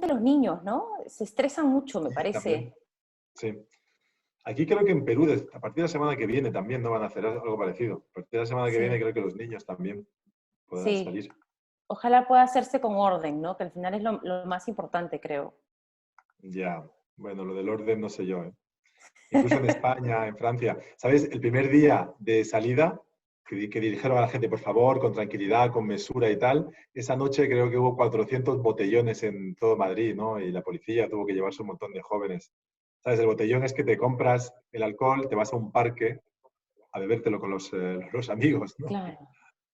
los niños, ¿no? Se estresan mucho, me Y parece. también, sí. Aquí creo que en Perú, a partir de la semana que viene también no van a hacer algo parecido. A partir de la semana que viene Sí, creo que los niños también podrán sí. salir. Ojalá pueda hacerse con orden, ¿no? Que al final es lo más importante, creo. Ya, bueno, lo del orden no sé yo, ¿eh? Incluso en España, en Francia. ¿Sabes? El primer día de salida, que dijeron a la gente, por favor, con tranquilidad, con mesura y tal, esa noche creo que hubo 400 botellones en todo Madrid, ¿no? Y la policía tuvo que llevarse un montón de jóvenes. ¿Sabes? El botellón es que te compras el alcohol, te vas a un parque a bebértelo con los amigos, ¿no? Claro,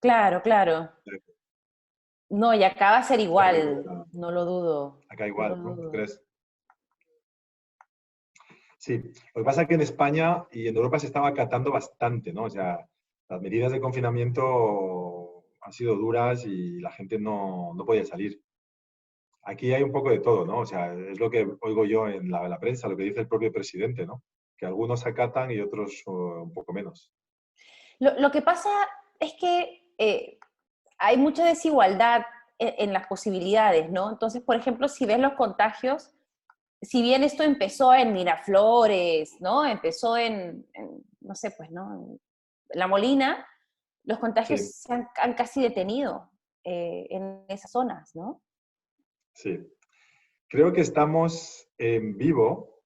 claro, claro. No, y acá va a ser igual, no lo dudo, Acá no lo igual, ¿no? ¿Tú dudo. crees? Sí, lo que pasa es que en España y en Europa se estaba acatando bastante, ¿no? O sea, las medidas de confinamiento han sido duras y la gente no podía salir. Aquí hay un poco de todo, ¿no? O sea, es lo que oigo yo en la prensa, lo que dice el propio presidente, ¿no? Que algunos acatan y otros un poco menos. Lo que pasa es que hay mucha desigualdad en las posibilidades, ¿no? Entonces, por ejemplo, si ves los contagios, si bien esto empezó en Miraflores, ¿no? Empezó no sé, pues, ¿no? En La Molina, los contagios Sí, han casi detenido en esas zonas, ¿no? sí. Creo que estamos en vivo,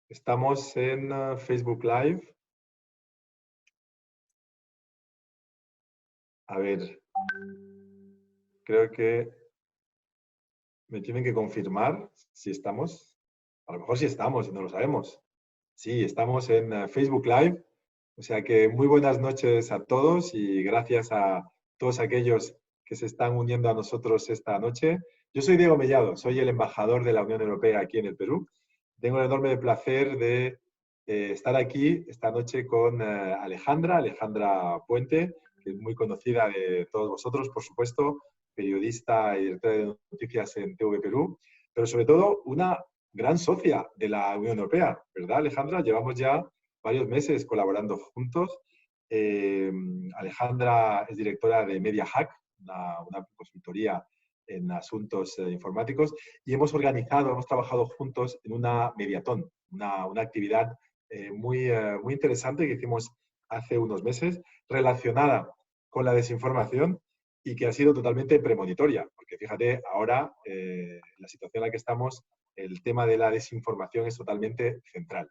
estamos en Facebook Live. A ver, creo que me tienen que confirmar si estamos. A lo mejor sí estamos y no lo sabemos. Sí, estamos en Facebook Live. O sea que muy buenas noches a todos y gracias a todos aquellos que se están uniendo a nosotros esta noche. Yo soy Diego Mellado, soy el embajador de la Unión Europea aquí en el Perú. Tengo el enorme placer de estar aquí esta noche con Alejandra Puente, que es muy conocida de todos vosotros, por supuesto, periodista y directora de noticias en TV Perú, pero sobre todo una gran socia de la Unión Europea, ¿verdad, Alejandra? Llevamos ya varios meses colaborando juntos. Eh, Alejandra es directora de MediaHack, una consultoría en asuntos informáticos, y hemos trabajado juntos en una mediatón, una actividad muy interesante que hicimos hace unos meses relacionada con la desinformación y que ha sido totalmente premonitoria, porque fíjate, ahora la situación en la que estamos, el tema de la desinformación es totalmente central.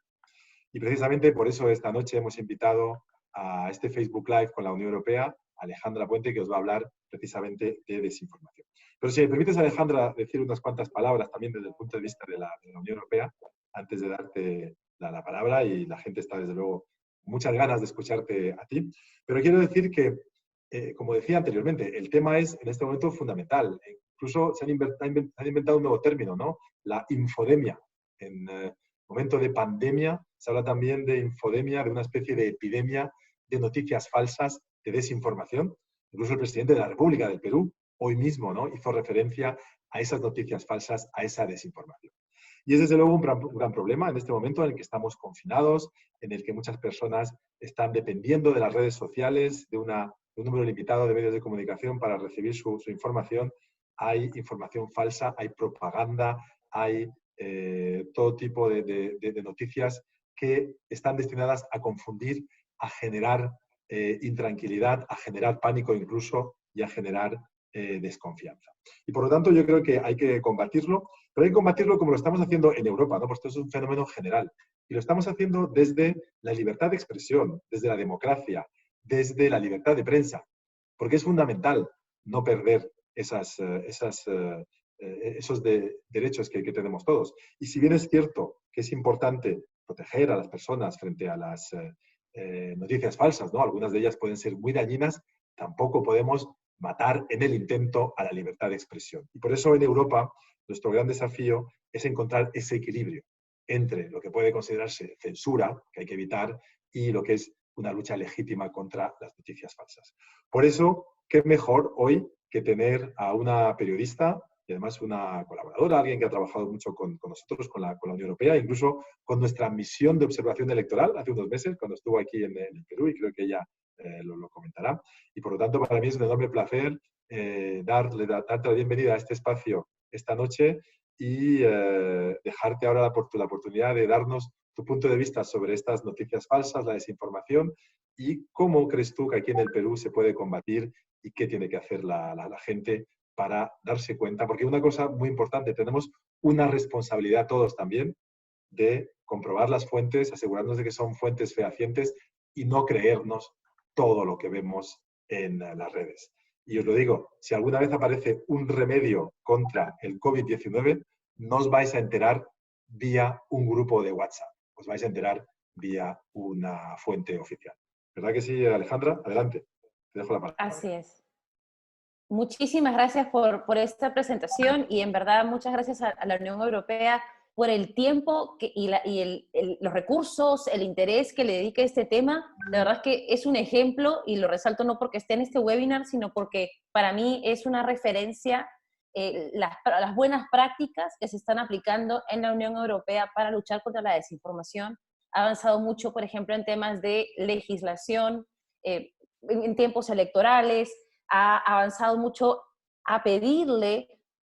Y precisamente por eso esta noche hemos invitado a este Facebook Live con la Unión Europea a Alejandra Puente, que os va a hablar precisamente de desinformación. Pero si me permites, Alejandra, decir unas cuantas palabras también desde el punto de vista de la Unión Europea, antes de darte la palabra, y la gente está desde luego muchas ganas de escucharte a ti. Pero quiero decir que, como decía anteriormente, el tema es en este momento fundamental. Incluso han inventado un nuevo término, ¿no? La infodemia. En momento de pandemia se habla también de infodemia, de una especie de epidemia de noticias falsas, de desinformación. Incluso el presidente de la República del Perú hoy mismo, ¿no?, hizo referencia a esas noticias falsas, a esa desinformación. Y es desde luego un gran problema en este momento en el que estamos confinados, en el que muchas personas están dependiendo de las redes sociales, de un número limitado de medios de comunicación para recibir su información. Hay información falsa, hay propaganda, hay todo tipo de noticias que están destinadas a confundir, a generar intranquilidad, a generar pánico incluso y a generar desconfianza. Y por lo tanto yo creo que hay que combatirlo, pero hay que combatirlo como lo estamos haciendo en Europa, ¿no? Pues esto es un fenómeno general. Y lo estamos haciendo desde la libertad de expresión, desde la democracia, desde la libertad de prensa, porque es fundamental no perder esos derechos que tenemos todos. Y si bien es cierto que es importante proteger a las personas frente a las noticias falsas, ¿no? Algunas de ellas pueden ser muy dañinas, tampoco podemos matar en el intento a la libertad de expresión. Y por eso en Europa nuestro gran desafío es encontrar ese equilibrio entre lo que puede considerarse censura, que hay que evitar, y lo que es una lucha legítima contra las noticias falsas. Por eso, qué mejor hoy que tener a una periodista y además una colaboradora, alguien que ha trabajado mucho con nosotros, con la Unión Europea, incluso con nuestra misión de observación electoral hace unos meses, cuando estuvo aquí en el Perú, y creo que ella lo comentará. Y por lo tanto, para mí es un enorme placer darte la bienvenida a este espacio esta noche y dejarte ahora la oportunidad de darnos tu punto de vista sobre estas noticias falsas, la desinformación, y cómo crees tú que aquí en el Perú se puede combatir y qué tiene que hacer la gente para darse cuenta. Porque una cosa muy importante, tenemos una responsabilidad todos también de comprobar las fuentes, asegurarnos de que son fuentes fehacientes y no creernos todo lo que vemos en las redes. Y os lo digo, si alguna vez aparece un remedio contra el COVID-19, no os vais a enterar vía un grupo de WhatsApp, os vais a enterar vía una fuente oficial. ¿Verdad que sí, Alejandra? Adelante, te dejo la palabra. Así es. Muchísimas gracias por esta presentación y en verdad muchas gracias a la Unión Europea por el tiempo los recursos, el interés que le dedica a este tema. De verdad es que es un ejemplo y lo resalto no porque esté en este webinar, sino porque para mí es una referencia las buenas prácticas que se están aplicando en la Unión Europea para luchar contra la desinformación. Ha avanzado mucho, por ejemplo, en temas de legislación, en tiempos electorales, ha avanzado mucho a pedirle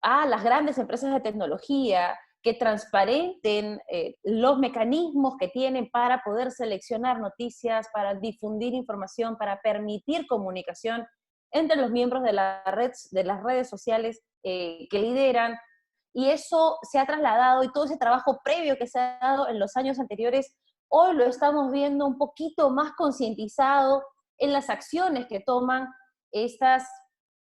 a las grandes empresas de tecnología que transparenten los mecanismos que tienen para poder seleccionar noticias, para difundir información, para permitir comunicación entre los miembros de las redes sociales que lideran. Y eso se ha trasladado, y todo ese trabajo previo que se ha dado en los años anteriores, hoy lo estamos viendo un poquito más concientizado en las acciones que toman estas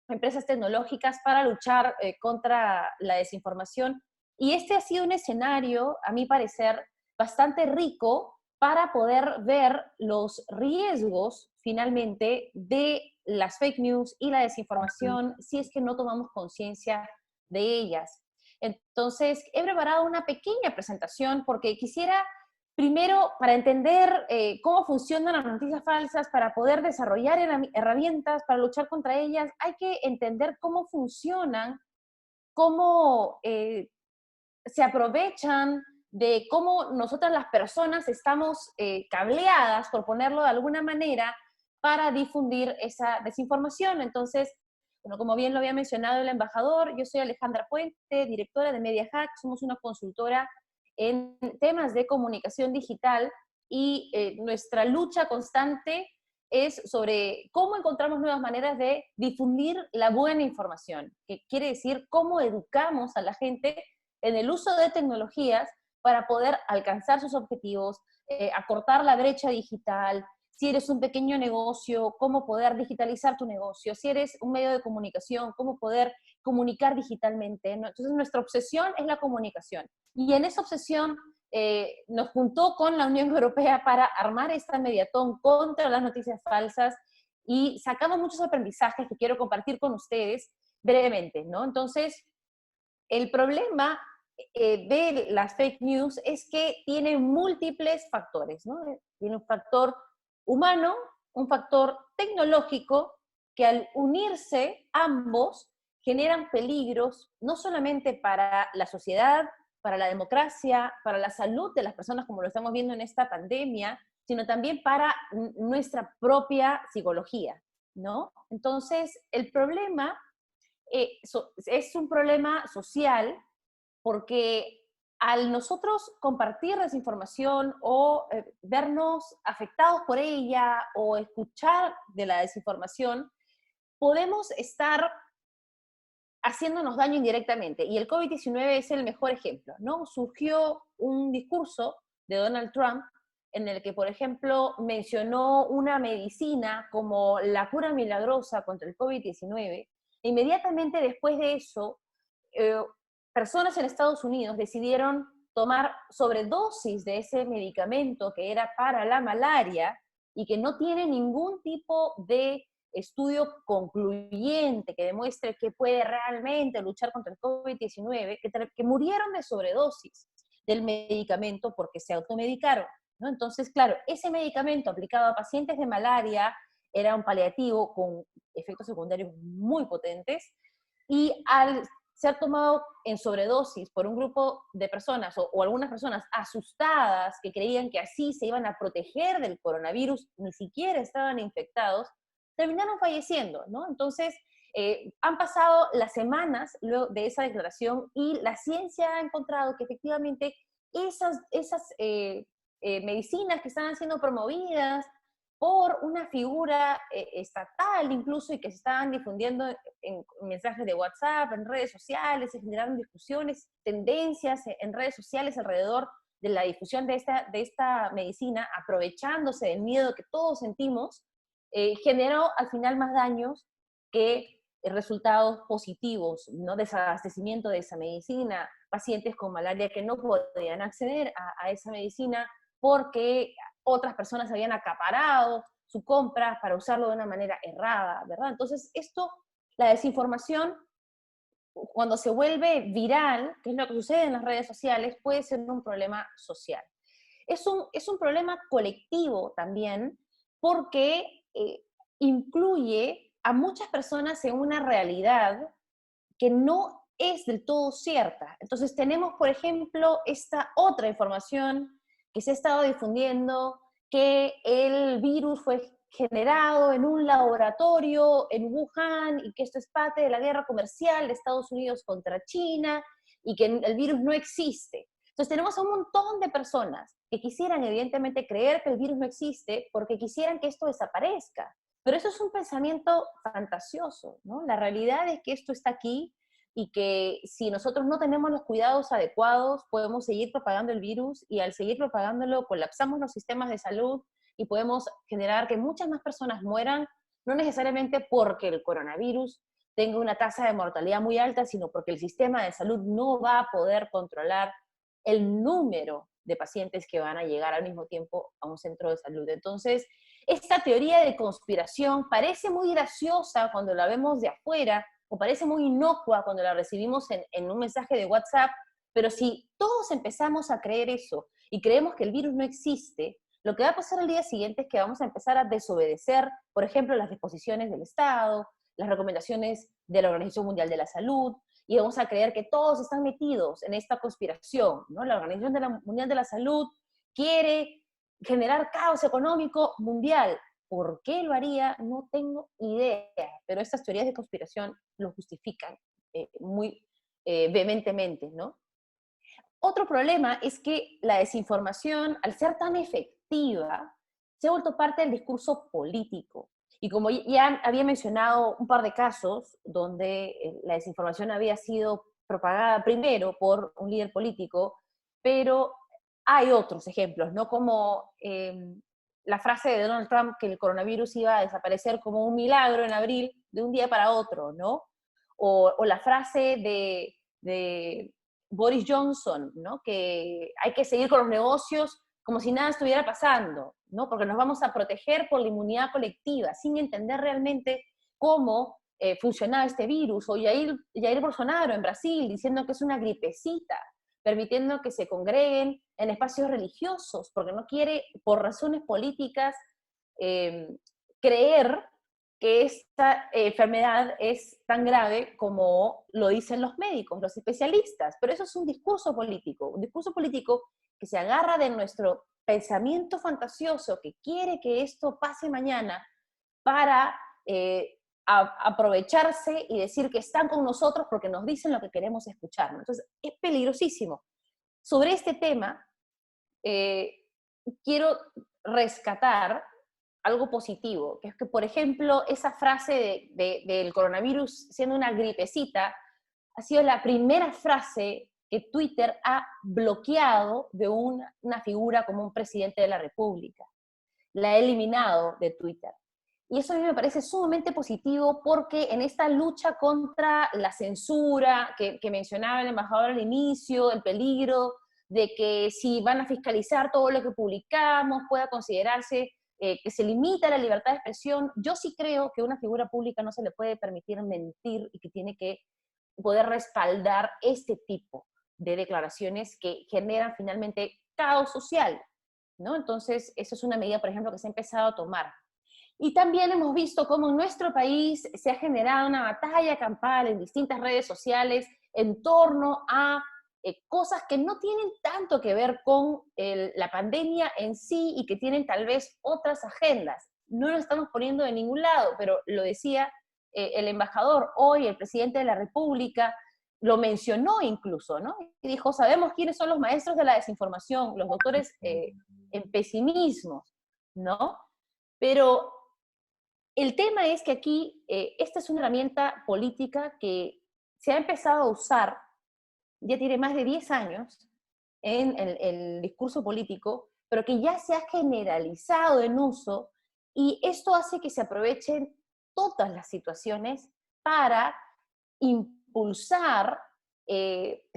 empresas tecnológicas para luchar contra la desinformación. Y este ha sido un escenario, a mi parecer, bastante rico para poder ver los riesgos, finalmente, de las fake news y la desinformación si es que no tomamos conciencia de ellas. Entonces, he preparado una pequeña presentación porque quisiera primero, para entender cómo funcionan las noticias falsas, para poder desarrollar herramientas para luchar contra ellas, hay que entender cómo funcionan, cómo se aprovechan de cómo nosotras las personas estamos cableadas, por ponerlo de alguna manera, para difundir esa desinformación. Entonces, bueno, como bien lo había mencionado el embajador, yo soy Alejandra Puente, directora de MediaHack, somos una consultora en temas de comunicación digital y nuestra lucha constante es sobre cómo encontramos nuevas maneras de difundir la buena información, que quiere decir cómo educamos a la gente en el uso de tecnologías para poder alcanzar sus objetivos, acortar la brecha digital. Si eres un pequeño negocio, cómo poder digitalizar tu negocio. Si eres un medio de comunicación, cómo poder comunicar digitalmente, ¿no? Entonces, nuestra obsesión es la comunicación. Y en esa obsesión nos juntó con la Unión Europea para armar esta mediatón contra las noticias falsas y sacamos muchos aprendizajes que quiero compartir con ustedes brevemente, ¿no? Entonces, el problema de las fake news es que tiene múltiples factores, ¿no? Tiene un factor humano, un factor tecnológico, que al unirse ambos generan peligros no solamente para la sociedad, para la democracia, para la salud de las personas, como lo estamos viendo en esta pandemia, sino también para nuestra propia psicología, ¿no? Entonces, el problema es un problema social porque al nosotros compartir desinformación o vernos afectados por ella o escuchar de la desinformación, podemos estar haciéndonos daño indirectamente. Y el COVID-19 es el mejor ejemplo, ¿no? Surgió un discurso de Donald Trump en el que, por ejemplo, mencionó una medicina como la cura milagrosa contra el COVID-19. Inmediatamente después de eso, eh, personas en Estados Unidos decidieron tomar sobredosis de ese medicamento que era para la malaria y que no tiene ningún tipo de estudio concluyente que demuestre que puede realmente luchar contra el COVID-19, que murieron de sobredosis del medicamento porque se automedicaron, ¿no? Entonces, claro, ese medicamento aplicado a pacientes de malaria era un paliativo con efectos secundarios muy potentes, y al ser tomado en sobredosis por un grupo de personas o algunas personas asustadas que creían que así se iban a proteger del coronavirus, ni siquiera estaban infectados, terminaron falleciendo, ¿no? Entonces, Han pasado las semanas luego de esa declaración y la ciencia ha encontrado que efectivamente esas medicinas que están siendo promovidas por una figura estatal incluso y que se estaban difundiendo en mensajes de WhatsApp, en redes sociales, se generaron discusiones, tendencias en redes sociales alrededor de la difusión de esta medicina, aprovechándose del miedo que todos sentimos, generó al final más daños que resultados positivos, ¿no? Desabastecimiento de esa medicina, pacientes con malaria que no podían acceder a esa medicina porque otras personas habían acaparado su compra para usarlo de una manera errada, ¿verdad? Entonces, la desinformación, cuando se vuelve viral, que es lo que sucede en las redes sociales, puede ser un problema social. Es un problema colectivo también, porque incluye a muchas personas en una realidad que no es del todo cierta. Entonces tenemos, por ejemplo, esta otra información que se ha estado difundiendo, que el virus fue generado en un laboratorio en Wuhan y que esto es parte de la guerra comercial de Estados Unidos contra China y que el virus no existe. Entonces tenemos a un montón de personas que quisieran evidentemente creer que el virus no existe porque quisieran que esto desaparezca. Pero eso es un pensamiento fantasioso, ¿no? La realidad es que esto está aquí y que si nosotros no tenemos los cuidados adecuados, podemos seguir propagando el virus y al seguir propagándolo colapsamos los sistemas de salud y podemos generar que muchas más personas mueran, no necesariamente porque el coronavirus tenga una tasa de mortalidad muy alta, sino porque el sistema de salud no va a poder controlar el número de pacientes que van a llegar al mismo tiempo a un centro de salud. Entonces, esta teoría de conspiración parece muy graciosa cuando la vemos de afuera, o parece muy inocua cuando la recibimos en un mensaje de WhatsApp, pero si todos empezamos a creer eso y creemos que el virus no existe, lo que va a pasar al día siguiente es que vamos a empezar a desobedecer, por ejemplo, las disposiciones del Estado, las recomendaciones de la Organización Mundial de la Salud, y vamos a creer que todos están metidos en esta conspiración, ¿no? La Organización Mundial de la Salud quiere generar caos económico mundial. ¿Por qué lo haría? No tengo idea, pero estas teorías de conspiración lo justifican muy vehementemente, ¿no? Otro problema es que la desinformación, al ser tan efectiva, se ha vuelto parte del discurso político. Y como ya había mencionado un par de casos donde la desinformación había sido propagada primero por un líder político, pero hay otros ejemplos, ¿no? Como la frase de Donald Trump que el coronavirus iba a desaparecer como un milagro en abril, de un día para otro, ¿no? O la frase de Boris Johnson, ¿no? Que hay que seguir con los negocios como si nada estuviera pasando, ¿no? Porque nos vamos a proteger por la inmunidad colectiva, sin entender realmente cómo funcionaba este virus. O Jair Bolsonaro en Brasil diciendo que es una gripecita, permitiendo que se congreguen en espacios religiosos, porque no quiere, por razones políticas, creer que esta enfermedad es tan grave como lo dicen los médicos, los especialistas. Pero eso es un discurso político que se agarra de nuestro pensamiento fantasioso, que quiere que esto pase mañana, para aprovecharse y decir que están con nosotros porque nos dicen lo que queremos escuchar, ¿no? Entonces, es peligrosísimo. Sobre este tema, quiero rescatar algo positivo, que es que, por ejemplo, esa frase del coronavirus siendo una gripecita ha sido la primera frase que Twitter ha bloqueado de una figura como un presidente de la República. La ha eliminado de Twitter. Y eso a mí me parece sumamente positivo porque en esta lucha contra la censura que mencionaba el embajador al inicio, el peligro de que si van a fiscalizar todo lo que publicamos pueda considerarse que se limita la libertad de expresión, yo sí creo que a una figura pública no se le puede permitir mentir y que tiene que poder respaldar este tipo de declaraciones que generan finalmente caos social, ¿no? Entonces, eso es una medida, por ejemplo, que se ha empezado a tomar. Y también hemos visto cómo en nuestro país se ha generado una batalla campal en distintas redes sociales en torno a cosas que no tienen tanto que ver con la pandemia en sí y que tienen tal vez otras agendas. No lo estamos poniendo de ningún lado, pero lo decía el embajador hoy, el presidente de la República, lo mencionó incluso, ¿no? Y dijo, sabemos quiénes son los maestros de la desinformación, los doctores en pesimismo, ¿no? Pero el tema es que aquí, esta es una herramienta política que se ha empezado a usar, ya tiene más de 10 años, en el discurso político, pero que ya se ha generalizado en uso, y esto hace que se aprovechen todas las situaciones para impulsar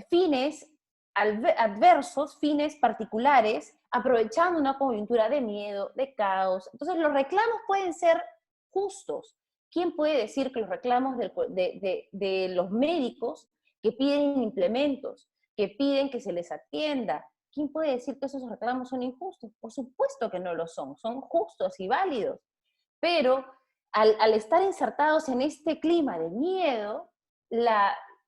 fines adversos, fines particulares, aprovechando una coyuntura de miedo, de caos. Entonces los reclamos pueden ser justos. ¿Quién puede decir que los reclamos de los médicos que piden implementos, que piden que se les atienda, quién puede decir que esos reclamos son injustos? Por supuesto que no lo son justos y válidos. Pero al estar insertados en este clima de miedo,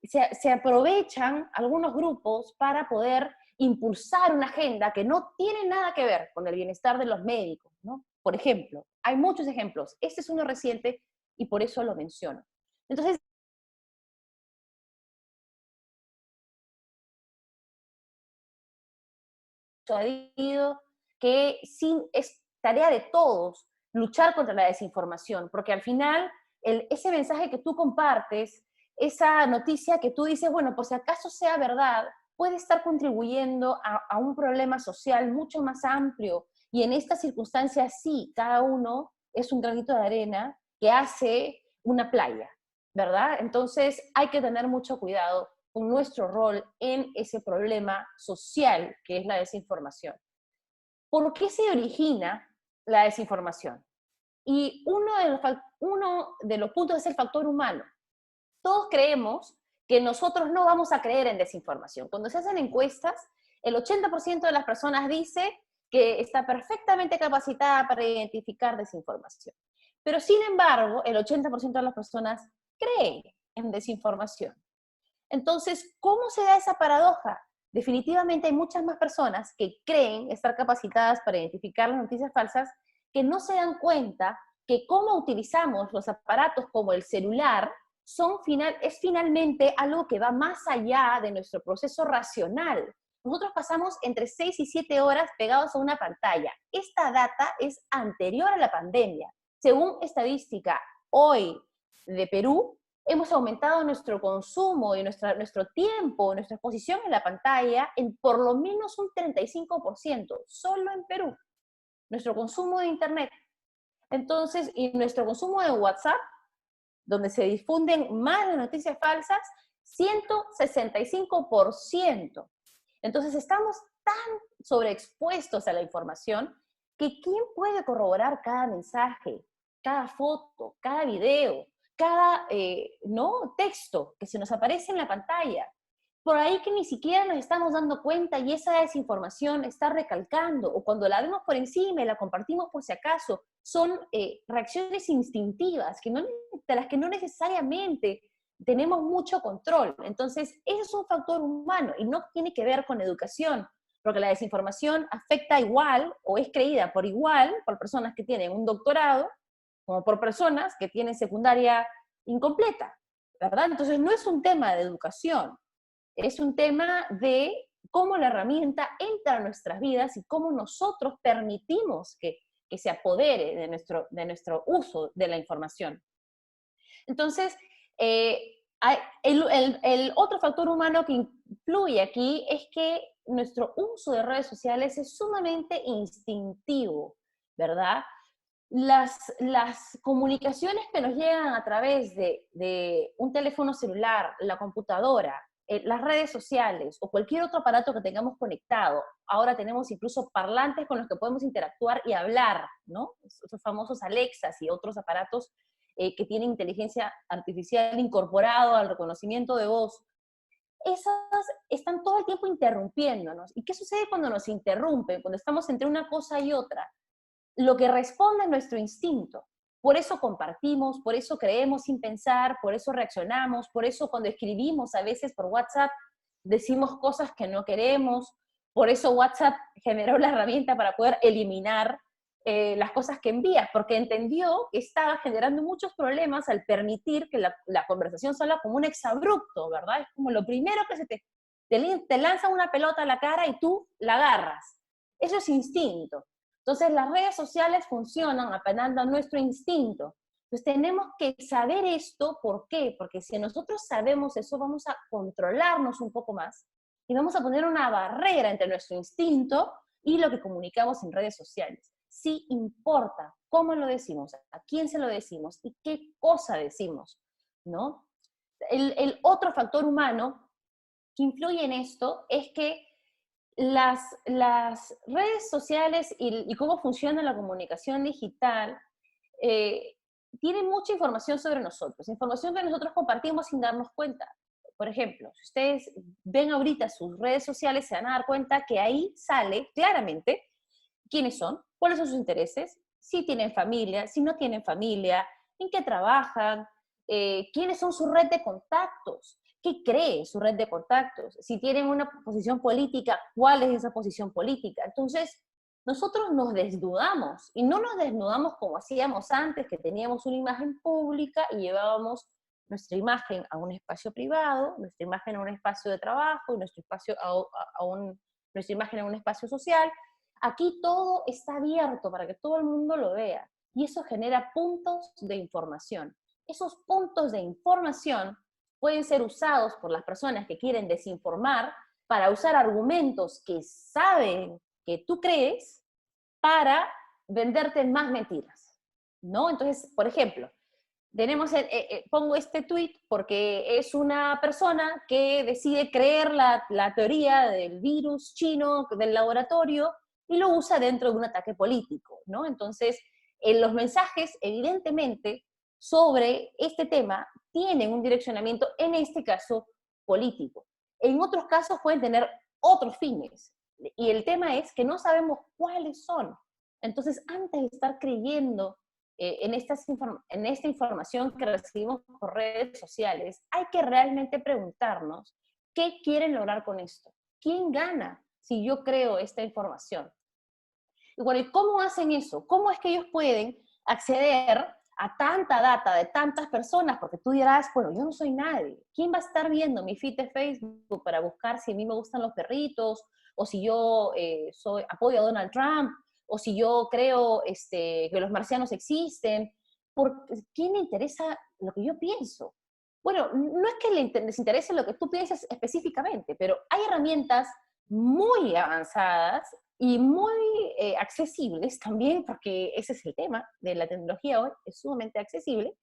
se aprovechan algunos grupos para poder impulsar una agenda que no tiene nada que ver con el bienestar de los médicos, ¿no? Por ejemplo, hay muchos ejemplos. Este es uno reciente y por eso lo menciono. Entonces, que es tarea de todos luchar contra la desinformación, porque al final ese mensaje que tú compartes, esa noticia que tú dices, bueno, por si acaso sea verdad, puede estar contribuyendo a un problema social mucho más amplio, y en estas circunstancias sí, cada uno es un granito de arena que hace una playa, ¿verdad? Entonces hay que tener mucho cuidado con nuestro rol en ese problema social que es la desinformación. ¿Por qué se origina la desinformación? Y uno de los puntos es el factor humano. Todos creemos que nosotros no vamos a creer en desinformación. Cuando se hacen encuestas, el 80% de las personas dice que está perfectamente capacitada para identificar desinformación. Pero sin embargo, el 80% de las personas creen en desinformación. Entonces, ¿cómo se da esa paradoja? Definitivamente hay muchas más personas que creen estar capacitadas para identificar las noticias falsas, que no se dan cuenta que cómo utilizamos los aparatos como el celular es finalmente algo que va más allá de nuestro proceso racional. Nosotros pasamos entre 6 y 7 horas pegados a una pantalla. Esta data es anterior a la pandemia. Según estadística hoy de Perú, hemos aumentado nuestro consumo y nuestro tiempo, nuestra exposición en la pantalla en por lo menos un 35%, solo en Perú. Nuestro consumo de Internet. Entonces, y nuestro consumo de WhatsApp, donde se difunden más las noticias falsas, 165%. Entonces, estamos tan sobreexpuestos a la información que ¿quién puede corroborar cada mensaje, cada foto, cada video, cada texto que se nos aparece en la pantalla? Por ahí que ni siquiera nos estamos dando cuenta y esa desinformación está recalcando, o cuando la vemos por encima y la compartimos por si acaso, son reacciones instintivas de las que no necesariamente tenemos mucho control. Entonces, ese es un factor humano y no tiene que ver con educación, porque la desinformación afecta igual o es creída por igual por personas que tienen un doctorado como por personas que tienen secundaria incompleta, ¿verdad? Entonces, no es un tema de educación. Es un tema de cómo la herramienta entra a nuestras vidas y cómo nosotros permitimos que se apodere de nuestro uso de la información. Entonces, el otro factor humano que influye aquí es que nuestro uso de redes sociales es sumamente instintivo, ¿verdad? Las comunicaciones que nos llegan a través de un teléfono celular, la computadora, las redes sociales o cualquier otro aparato que tengamos conectado. Ahora tenemos incluso parlantes con los que podemos interactuar y hablar, ¿no? Esos famosos Alexas y otros aparatos que tienen inteligencia artificial incorporado al reconocimiento de voz. Esas están todo el tiempo interrumpiéndonos. ¿Y qué sucede cuando nos interrumpen? Cuando estamos entre una cosa y otra. Lo que responde es nuestro instinto. Por eso compartimos, por eso creemos sin pensar, por eso reaccionamos, por eso cuando escribimos a veces por WhatsApp decimos cosas que no queremos, por eso WhatsApp generó la herramienta para poder eliminar las cosas que envías, porque entendió que estaba generando muchos problemas al permitir que la conversación salga como un exabrupto, ¿verdad? Es como lo primero que te lanza una pelota a la cara y tú la agarras. Eso es instinto. Entonces las redes sociales funcionan apelando a nuestro instinto. Entonces tenemos que saber esto, ¿por qué? Porque si nosotros sabemos eso, vamos a controlarnos un poco más y vamos a poner una barrera entre nuestro instinto y lo que comunicamos en redes sociales. Sí importa cómo lo decimos, a quién se lo decimos y qué cosa decimos, ¿no? El otro factor humano que influye en esto es que las redes sociales y cómo funciona la comunicación digital eh, tienen mucha información sobre nosotros, información que nosotros compartimos sin darnos cuenta. Por ejemplo, si ustedes ven ahorita sus redes sociales, se van a dar cuenta que ahí sale claramente quiénes son, cuáles son sus intereses, si tienen familia, si no tienen familia, en qué trabajan, quiénes son su red de contactos, qué cree su red de contactos, si tienen una posición política, cuál es esa posición política. Entonces, nosotros nos desnudamos, y no nos desnudamos como hacíamos antes, que teníamos una imagen pública y llevábamos nuestra imagen a un espacio privado, nuestra imagen a un espacio de trabajo, y nuestra imagen a un espacio social. Aquí todo está abierto para que todo el mundo lo vea, y eso genera puntos de información. Esos puntos de información pueden ser usados por las personas que quieren desinformar para usar argumentos que saben que tú crees para venderte más mentiras, ¿no? Entonces, por ejemplo, pongo este tweet porque es una persona que decide creer la teoría del virus chino del laboratorio y lo usa dentro de un ataque político, ¿no? Entonces, los mensajes, evidentemente, sobre este tema tienen un direccionamiento, en este caso, político. En otros casos pueden tener otros fines. Y el tema es que no sabemos cuáles son. Entonces, antes de estar creyendo en esta información que recibimos por redes sociales, hay que realmente preguntarnos qué quieren lograr con esto. ¿Quién gana si yo creo esta información? Y bueno, ¿y cómo hacen eso? ¿Cómo es que ellos pueden acceder a tanta data de tantas personas? Porque tú dirás, bueno, yo no soy nadie. ¿Quién va a estar viendo mi feed de Facebook para buscar si a mí me gustan los perritos? O si yo apoyo a Donald Trump, o si yo creo que los marcianos existen. ¿Quién le interesa lo que yo pienso? Bueno, no es que les interese lo que tú piensas específicamente, pero hay herramientas muy avanzadas y muy accesibles también, porque ese es el tema de la tecnología hoy, es sumamente accesible,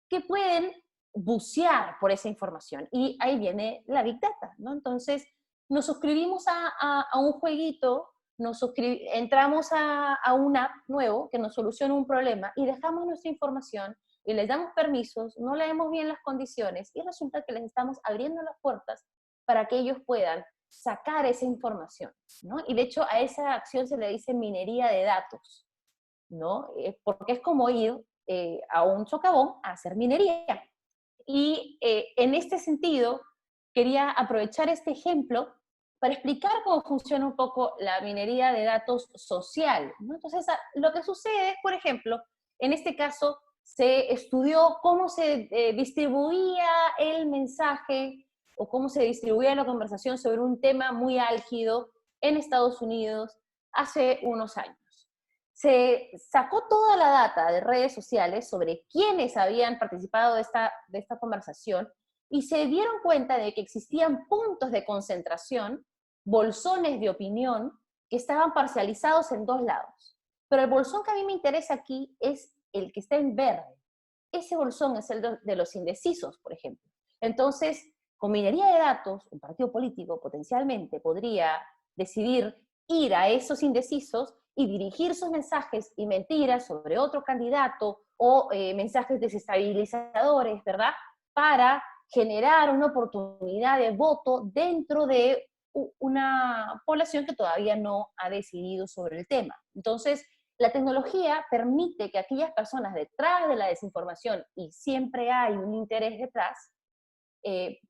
que pueden bucear por esa información. Y ahí viene la Big Data, ¿no? Entonces, nos suscribimos a un jueguito, entramos a un app nuevo que nos soluciona un problema y dejamos nuestra información y les damos permisos, no leemos bien las condiciones y resulta que les estamos abriendo las puertas para que ellos puedan sacar esa información, ¿no? Y de hecho a esa acción se le dice minería de datos, ¿no? Porque es como ir a un socavón a hacer minería. Y en este sentido, quería aprovechar este ejemplo para explicar cómo funciona un poco la minería de datos social, ¿no? Entonces, lo que sucede es, por ejemplo, en este caso, se estudió cómo se distribuía el mensaje o cómo se distribuía la conversación sobre un tema muy álgido en Estados Unidos hace unos años. Se sacó toda la data de redes sociales sobre quiénes habían participado de esta conversación y se dieron cuenta de que existían puntos de concentración, bolsones de opinión, que estaban parcializados en dos lados. Pero el bolsón que a mí me interesa aquí es el que está en verde. Ese bolsón es el de los indecisos, por ejemplo. Entonces, con minería de datos, un partido político potencialmente podría decidir ir a esos indecisos y dirigir sus mensajes y mentiras sobre otro candidato o mensajes desestabilizadores, ¿verdad? Para generar una oportunidad de voto dentro de una población que todavía no ha decidido sobre el tema. Entonces, la tecnología permite que aquellas personas detrás de la desinformación, y siempre hay un interés detrás,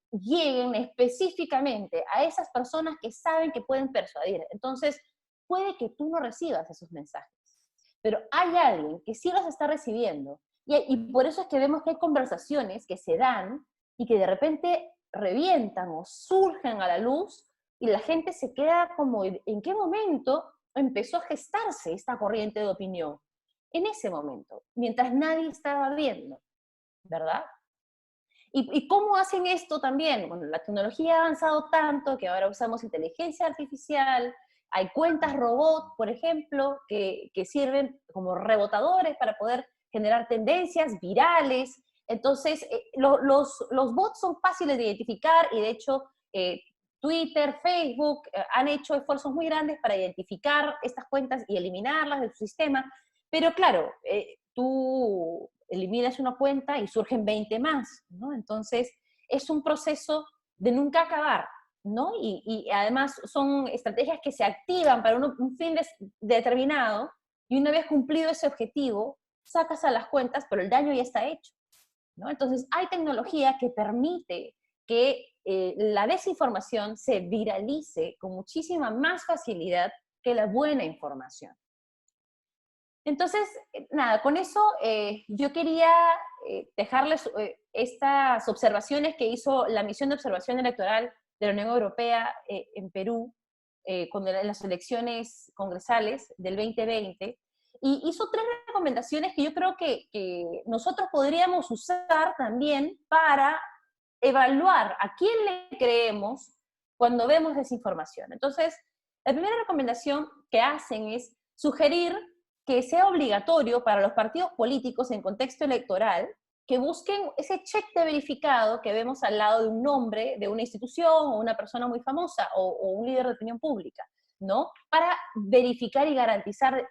lleguen específicamente a esas personas que saben que pueden persuadir. Entonces, puede que tú no recibas esos mensajes, pero hay alguien que sí los está recibiendo. Y por eso es que vemos que hay conversaciones que se dan y que de repente revientan o surgen a la luz y la gente se queda como, ¿en qué momento empezó a gestarse esta corriente de opinión? En ese momento, mientras nadie estaba viendo, ¿verdad? ¿Y cómo hacen esto también? Bueno, la tecnología ha avanzado tanto que ahora usamos inteligencia artificial, hay cuentas robot, por ejemplo, que sirven como rebotadores para poder generar tendencias virales. Entonces, los bots son fáciles de identificar y de hecho Twitter, Facebook han hecho esfuerzos muy grandes para identificar estas cuentas y eliminarlas de su sistema. Pero claro, tú eliminas una cuenta y surgen 20 más, ¿no? Entonces, es un proceso de nunca acabar, ¿no? Y además son estrategias que se activan para un fin determinado y una vez cumplido ese objetivo, sacas a las cuentas, pero el daño ya está hecho, ¿no? Entonces, hay tecnología que permite que la desinformación se viralice con muchísima más facilidad que la buena información. Entonces, nada, con eso yo quería dejarles estas observaciones que hizo la misión de observación electoral de la Unión Europea en Perú, en las elecciones congresales del 2020, y hizo 3 recomendaciones que yo creo que nosotros podríamos usar también para evaluar a quién le creemos cuando vemos desinformación. Entonces, la primera recomendación que hacen es sugerir que sea obligatorio para los partidos políticos en contexto electoral que busquen ese check de verificado que vemos al lado de un nombre de una institución o una persona muy famosa o un líder de opinión pública, ¿no? Para verificar y garantizar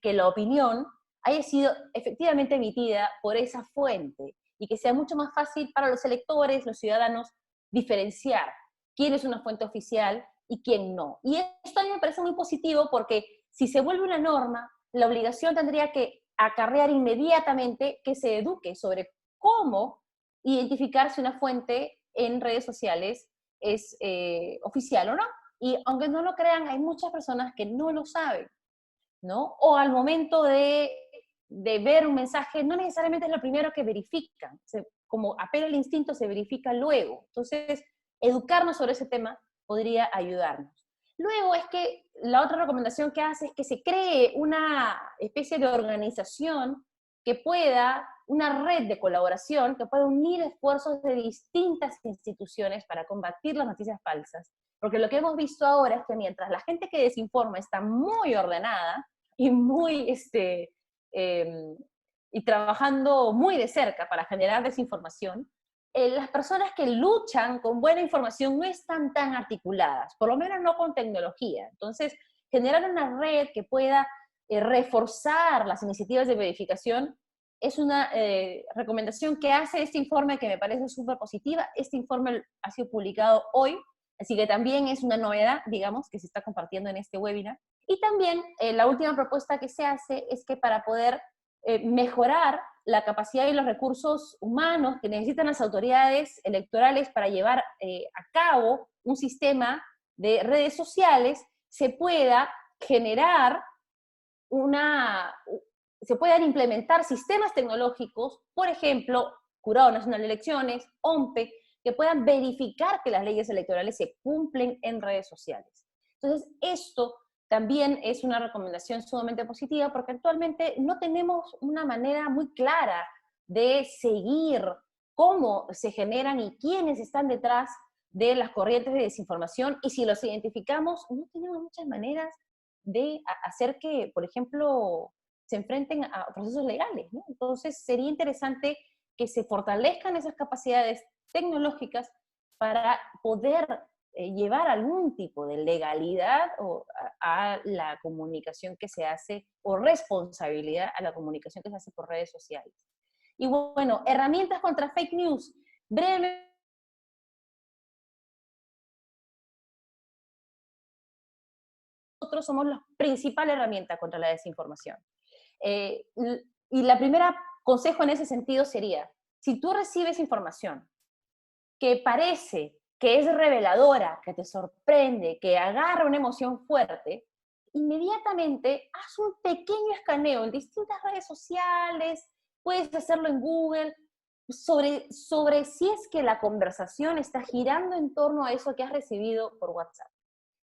que la opinión haya sido efectivamente emitida por esa fuente y que sea mucho más fácil para los electores, los ciudadanos, diferenciar quién es una fuente oficial y quién no. Y esto a mí me parece muy positivo porque si se vuelve una norma, la obligación tendría que acarrear inmediatamente que se eduque sobre cómo identificar si una fuente en redes sociales es oficial o no. Y aunque no lo crean, hay muchas personas que no lo saben, ¿no? O al momento de ver un mensaje, no necesariamente es lo primero que verifican. Como apela el instinto, se verifica luego. Entonces, educarnos sobre ese tema podría ayudarnos. Luego es que la otra recomendación que hace es que se cree una especie de organización que pueda, una red de colaboración que pueda unir esfuerzos de distintas instituciones para combatir las noticias falsas. Porque lo que hemos visto ahora es que mientras la gente que desinforma está muy ordenada y muy, y trabajando muy de cerca para generar desinformación, las personas que luchan con buena información no están tan articuladas, por lo menos no con tecnología. Entonces, generar una red que pueda reforzar las iniciativas de verificación es una recomendación que hace este informe que me parece súper positiva. Este informe ha sido publicado hoy, así que también es una novedad, digamos, que se está compartiendo en este webinar. Y también la última propuesta que se hace es que para poder mejorar la capacidad y los recursos humanos que necesitan las autoridades electorales para llevar a cabo un sistema de redes sociales, se pueda generar se puedan implementar sistemas tecnológicos, por ejemplo, Jurado Nacional de Elecciones, OMPE, que puedan verificar que las leyes electorales se cumplen en redes sociales. Entonces, esto también es una recomendación sumamente positiva porque actualmente no tenemos una manera muy clara de seguir cómo se generan y quiénes están detrás de las corrientes de desinformación, y si los identificamos, no tenemos muchas maneras de hacer que, por ejemplo, se enfrenten a procesos legales, ¿no? Entonces, sería interesante que se fortalezcan esas capacidades tecnológicas para poder llevar algún tipo de legalidad a la comunicación que se hace, o responsabilidad a la comunicación que se hace por redes sociales. Y bueno, herramientas contra fake news. Brevemente, nosotros somos la principal herramienta contra la desinformación. Y la primera consejo en ese sentido sería, si tú recibes información que parece que es reveladora, que te sorprende, que agarra una emoción fuerte, inmediatamente haz un pequeño escaneo en distintas redes sociales, puedes hacerlo en Google, sobre si es que la conversación está girando en torno a eso que has recibido por WhatsApp.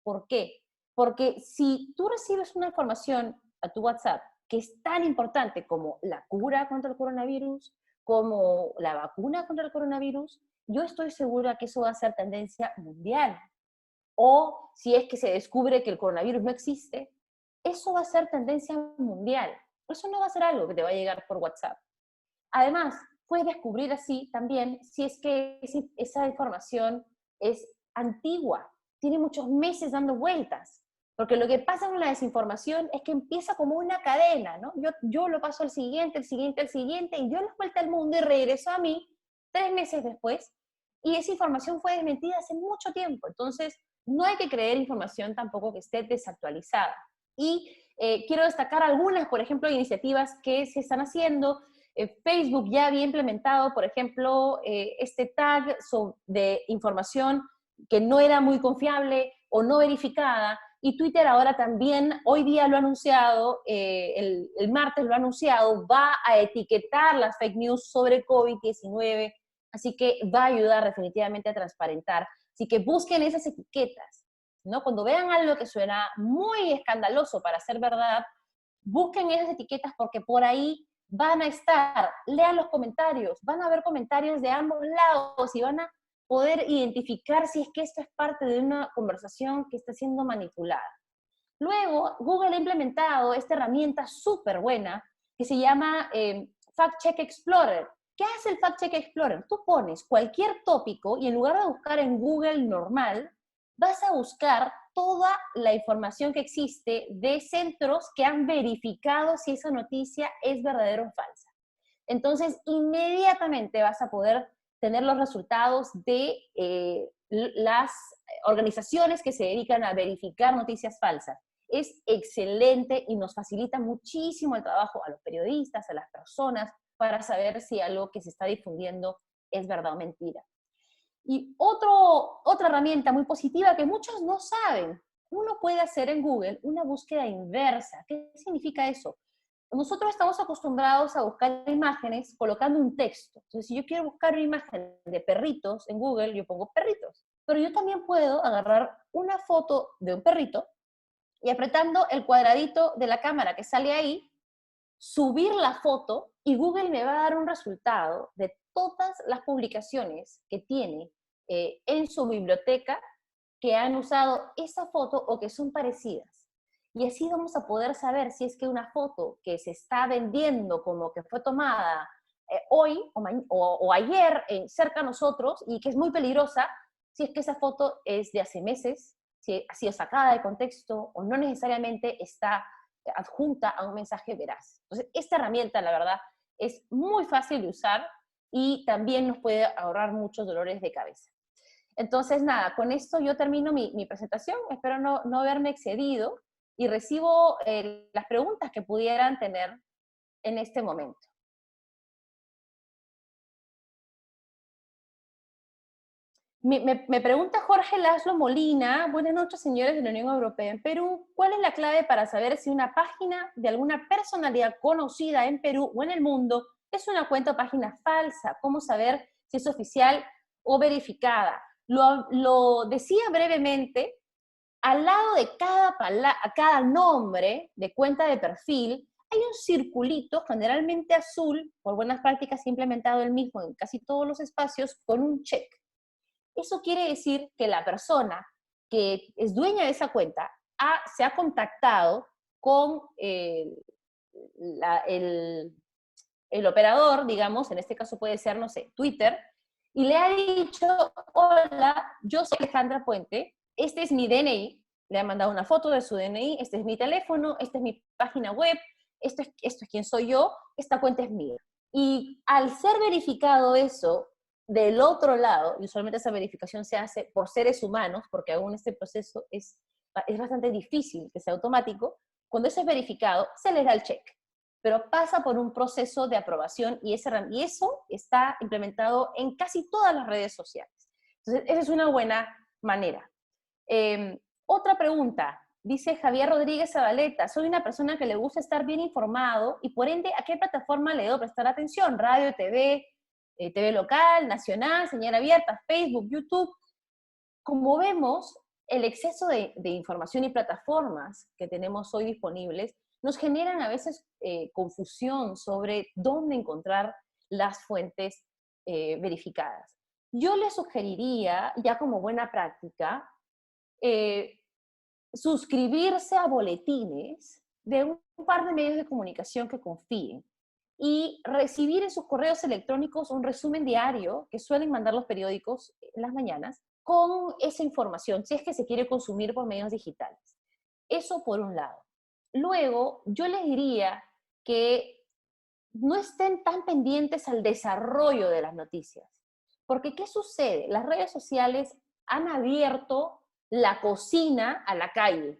¿Por qué? Porque si tú recibes una información a tu WhatsApp que es tan importante como la cura contra el coronavirus, como la vacuna contra el coronavirus, yo estoy segura que eso va a ser tendencia mundial. O si es que se descubre que el coronavirus no existe, eso va a ser tendencia mundial. Eso no va a ser algo que te va a llegar por WhatsApp. Además, puedes descubrir así también si es que esa información es antigua, tiene muchos meses dando vueltas. Porque lo que pasa con la desinformación es que empieza como una cadena, ¿no? Yo lo paso al siguiente, el siguiente, el siguiente, y yo lo vuelta al mundo y regreso a mí 3 meses después, y esa información fue desmentida hace mucho tiempo. Entonces, no hay que creer información tampoco que esté desactualizada. Y quiero destacar algunas, por ejemplo, iniciativas que se están haciendo. Facebook ya había implementado, por ejemplo, este tag de información que no era muy confiable o no verificada, y Twitter ahora también, hoy día lo ha anunciado, el martes lo ha anunciado, va a etiquetar las fake news sobre COVID-19, así que va a ayudar definitivamente a transparentar. Así que busquen esas etiquetas, ¿no? Cuando vean algo que suena muy escandaloso para ser verdad, busquen esas etiquetas porque por ahí van a estar, lean los comentarios, van a ver comentarios de ambos lados y van a poder identificar si es que esto es parte de una conversación que está siendo manipulada. Luego, Google ha implementado esta herramienta súper buena que se llama Fact Check Explorer. ¿Qué hace el Fact Check Explorer? Tú pones cualquier tópico y en lugar de buscar en Google normal, vas a buscar toda la información que existe de centros que han verificado si esa noticia es verdadera o falsa. Entonces, inmediatamente vas a poder tener los resultados de las organizaciones que se dedican a verificar noticias falsas. Es excelente y nos facilita muchísimo el trabajo a los periodistas, a las personas, para saber si algo que se está difundiendo es verdad o mentira. Y otra herramienta muy positiva que muchos no saben, uno puede hacer en Google una búsqueda inversa. ¿Qué significa eso? Nosotros estamos acostumbrados a buscar imágenes colocando un texto. Entonces, si yo quiero buscar una imagen de perritos en Google, yo pongo perritos. Pero yo también puedo agarrar una foto de un perrito y apretando el cuadradito de la cámara que sale ahí, subir la foto y Google me va a dar un resultado de todas las publicaciones que tiene en su biblioteca que han usado esa foto o que son parecidas. Y así vamos a poder saber si es que una foto que se está vendiendo como que fue tomada hoy o ayer cerca a nosotros y que es muy peligrosa, si es que esa foto es de hace meses, si ha sido sacada de contexto o no necesariamente está adjunta a un mensaje veraz. Entonces, esta herramienta, la verdad, es muy fácil de usar y también nos puede ahorrar muchos dolores de cabeza. Entonces, nada, con esto yo termino mi presentación. Espero no haberme excedido y recibo las preguntas que pudieran tener en este momento. Me pregunta Jorge Laszlo Molina, buenas noches señores de la Unión Europea en Perú, ¿cuál es la clave para saber si una página de alguna personalidad conocida en Perú o en el mundo es una cuenta o página falsa? ¿Cómo saber si es oficial o verificada? Lo decía brevemente, al lado de cada nombre de cuenta de perfil, hay un circulito generalmente azul, por buenas prácticas he implementado el mismo en casi todos los espacios, con un check. Eso quiere decir que la persona que es dueña de esa cuenta se ha contactado con el operador, digamos, en este caso puede ser, no sé, Twitter, y le ha dicho, hola, yo soy Alejandra Puente, este es mi DNI, le ha mandado una foto de su DNI, este es mi teléfono, esta es mi página web, esto es quién soy yo, esta cuenta es mía. Y al ser verificado eso, del otro lado, y usualmente esa verificación se hace por seres humanos, porque aún este proceso es bastante difícil que sea automático, cuando eso es verificado, se les da el check, pero pasa por un proceso de aprobación y eso está implementado en casi todas las redes sociales. Entonces, esa es una buena manera. Otra pregunta, Dice Javier Rodríguez Zabaleta, soy una persona que le gusta estar bien informado y por ende, ¿a qué plataforma le debo prestar atención? Radio, TV, TV local, nacional, señal abierta, Facebook, YouTube. Como vemos, el exceso de información y plataformas que tenemos hoy disponibles nos generan a veces confusión sobre dónde encontrar las fuentes verificadas. Yo le sugeriría, ya como buena práctica, suscribirse a boletines de un par de medios de comunicación que confíen y recibir en sus correos electrónicos un resumen diario que suelen mandar los periódicos en las mañanas con esa información, si es que se quiere consumir por medios digitales. Eso por un lado. Luego, yo les diría que no estén tan pendientes al desarrollo de las noticias. Porque, ¿qué sucede? Las redes sociales han abierto la cocina a la calle.